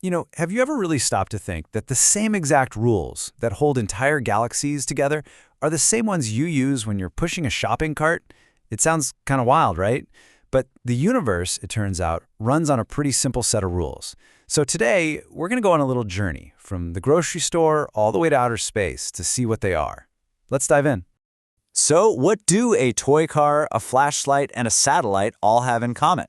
Have you ever really stopped to think that the same exact rules that hold entire galaxies together are the same ones you use when you're pushing a shopping cart? It sounds kind of wild, right? But the universe, it turns out, runs on a pretty simple set of rules. So today, we're going to go on a little journey from the grocery store all the way to outer space to see what they are. Let's dive in. So, what do a toy car, a flashlight, and a satellite all have in common?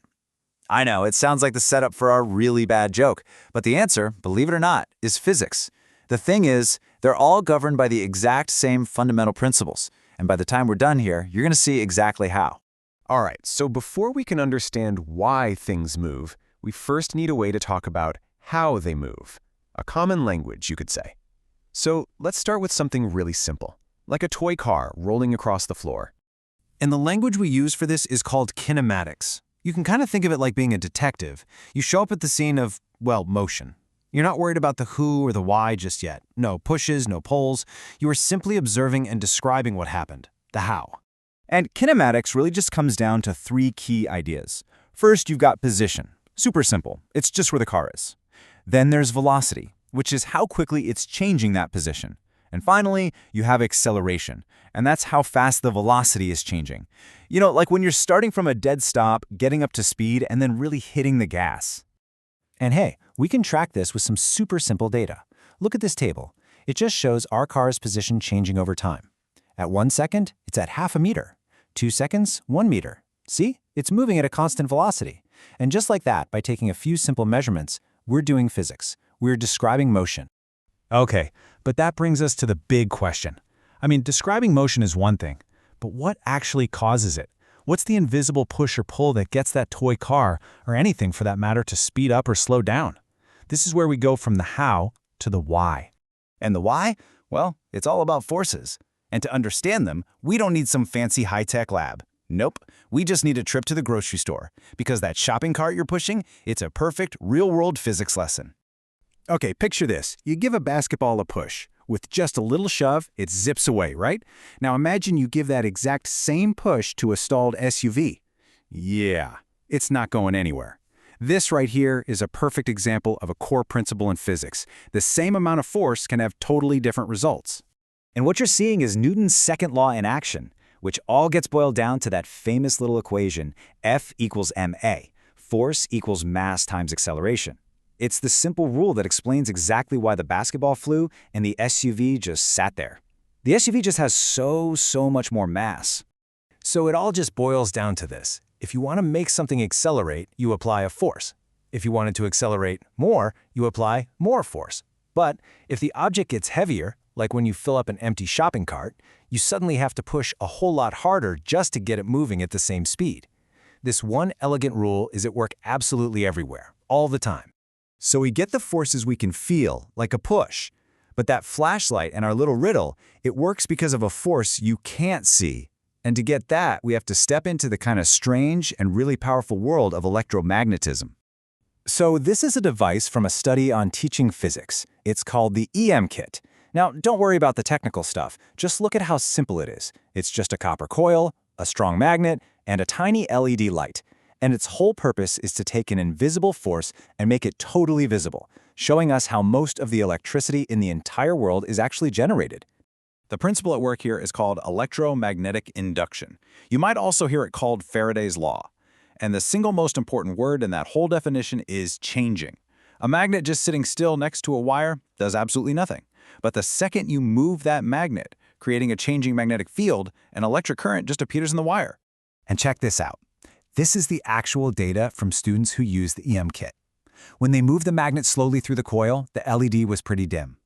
I know, it sounds like the setup for our really bad joke, but the answer, believe it or not, is physics. The thing is, they're all governed by the exact same fundamental principles, and by the time we're done here, you're going to see exactly how. All right, so before we can understand why things move, we first need a way to talk about how they move. A common language, you could say. So let's start with something really simple, like a toy car rolling across the floor. And the language we use for this is called kinematics. You can kind of think of it like being a detective. You show up at the scene of, well, motion. You're not worried about the who or the why just yet. No pushes, no pulls. You are simply observing and describing what happened, the how. And kinematics really just comes down to three key ideas. First, you've got position. Super simple. It's just where the car is. Then there's velocity, which is how quickly it's changing that position. And finally, you have acceleration, and that's how fast the velocity is changing. Like when you're starting from a dead stop, getting up to speed, and then really hitting the gas. And hey, we can track this with some super simple data. Look at this table. It just shows our car's position changing over time. At 1 second, it's at half a meter. 2 seconds, 1 meter. See? It's moving at a constant velocity. And just like that, by taking a few simple measurements, we're doing physics. We're describing motion. Okay, but that brings us to the big question. Describing motion is one thing, but what actually causes it? What's the invisible push or pull that gets that toy car, or anything for that matter, to speed up or slow down? This is where we go from the how to the why. And the why? Well, it's all about forces. And to understand them, we don't need some fancy high-tech lab. Nope, we just need a trip to the grocery store, because that shopping cart you're pushing, it's a perfect real-world physics lesson. Okay, picture this. You give a basketball a push. With just a little shove, it zips away, right? Now imagine you give that exact same push to a stalled SUV. Yeah, it's not going anywhere. This right here is a perfect example of a core principle in physics. The same amount of force can have totally different results. And what you're seeing is Newton's second law in action, which all gets boiled down to that famous little equation, F equals ma, force equals mass times acceleration. It's the simple rule that explains exactly why the basketball flew and the SUV just sat there. The SUV just has so much more mass. So it all just boils down to this. If you want to make something accelerate, you apply a force. If you want it to accelerate more, you apply more force. But if the object gets heavier, like when you fill up an empty shopping cart, you suddenly have to push a whole lot harder just to get it moving at the same speed. This one elegant rule is at work absolutely everywhere, all the time. So we get the forces we can feel, like a push. But that flashlight and our little riddle, it works because of a force you can't see. And to get that, we have to step into the kind of strange and really powerful world of electromagnetism. So this is a device from a study on teaching physics. It's called the EM kit. Now, don't worry about the technical stuff. Just look at how simple it is. It's just a copper coil, a strong magnet, and a tiny LED light. And its whole purpose is to take an invisible force and make it totally visible, showing us how most of the electricity in the entire world is actually generated. The principle at work here is called electromagnetic induction. You might also hear it called Faraday's law. And the single most important word in that whole definition is changing. A magnet just sitting still next to a wire does absolutely nothing. But the second you move that magnet, creating a changing magnetic field, an electric current just appears in the wire. And check this out. This is the actual data from students who use the EM kit. When they moved the magnet slowly through the coil, the LED was pretty dim.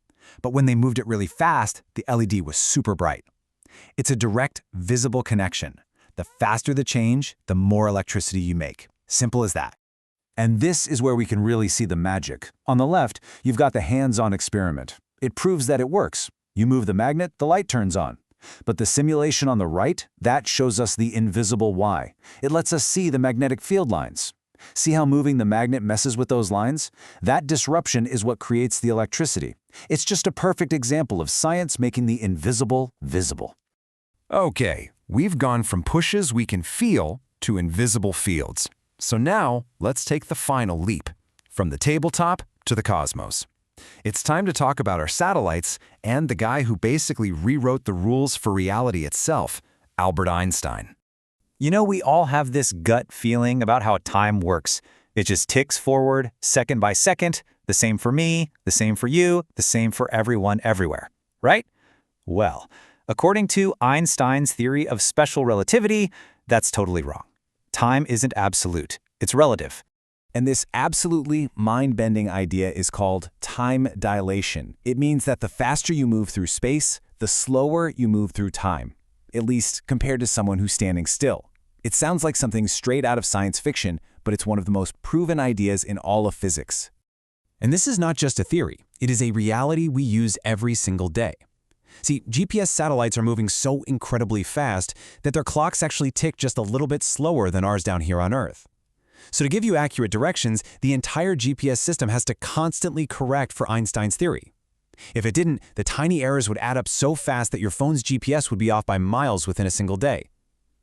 But when they moved it really fast, the LED was super bright. It's a direct, visible connection. The faster the change, the more electricity you make. Simple as that. And this is where we can really see the magic. On the left, you've got the hands-on experiment. It proves that it works. You move the magnet, the light turns on. But the simulation on the right, that shows us the invisible why. It lets us see the magnetic field lines. See how moving the magnet messes with those lines? That disruption is what creates the electricity. It's just a perfect example of science making the invisible visible. Okay, we've gone from pushes we can feel to invisible fields. So now, let's take the final leap, from the tabletop to the cosmos. It's time to talk about our satellites and the guy who basically rewrote the rules for reality itself, Albert Einstein. You know, we all have this gut feeling about how time works. It just ticks forward, second by second, the same for me, the same for you, the same for everyone everywhere, right? Well, according to Einstein's theory of special relativity, that's totally wrong. Time isn't absolute, it's relative. And this absolutely mind-bending idea is called time dilation. It means that the faster you move through space, the slower you move through time, at least compared to someone who's standing still. It sounds like something straight out of science fiction, but it's one of the most proven ideas in all of physics. And this is not just a theory. It is a reality we use every single day. See, GPS satellites are moving so incredibly fast that their clocks actually tick just a little bit slower than ours down here on Earth. So to give you accurate directions, the entire GPS system has to constantly correct for Einstein's theory. If it didn't, the tiny errors would add up so fast that your phone's GPS would be off by miles within a single day.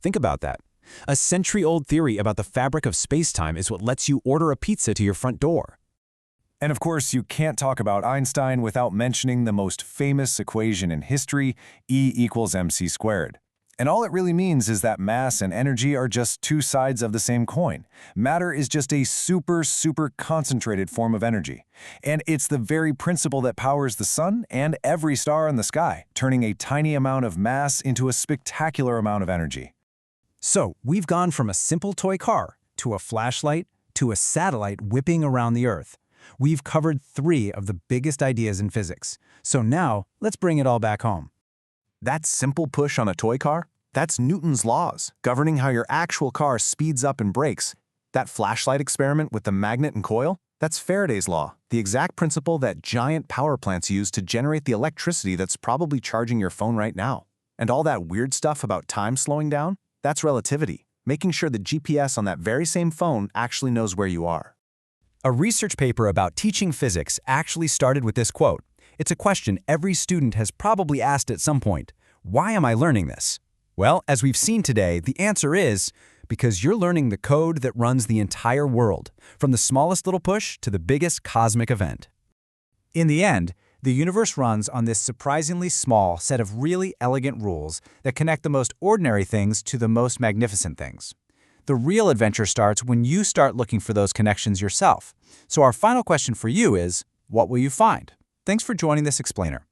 Think about that. A century-old theory about the fabric of space-time is what lets you order a pizza to your front door. And of course, you can't talk about Einstein without mentioning the most famous equation in history, E equals mc squared. And all it really means is that mass and energy are just two sides of the same coin. Matter is just a super concentrated form of energy. And it's the very principle that powers the sun and every star in the sky, turning a tiny amount of mass into a spectacular amount of energy. So, we've gone from a simple toy car to a flashlight to a satellite whipping around the Earth. We've covered 3 of the biggest ideas in physics. So now, let's bring it all back home. That simple push on a toy car? That's Newton's laws, governing how your actual car speeds up and brakes. That flashlight experiment with the magnet and coil? That's Faraday's law, the exact principle that giant power plants use to generate the electricity that's probably charging your phone right now. And all that weird stuff about time slowing down? That's relativity, making sure the GPS on that very same phone actually knows where you are. A research paper about teaching physics actually started with this quote. It's a question every student has probably asked at some point. Why am I learning this? Well, as we've seen today, the answer is because you're learning the code that runs the entire world, from the smallest little push to the biggest cosmic event. In the end, the universe runs on this surprisingly small set of really elegant rules that connect the most ordinary things to the most magnificent things. The real adventure starts when you start looking for those connections yourself. So our final question for you is, what will you find? Thanks for joining this explainer.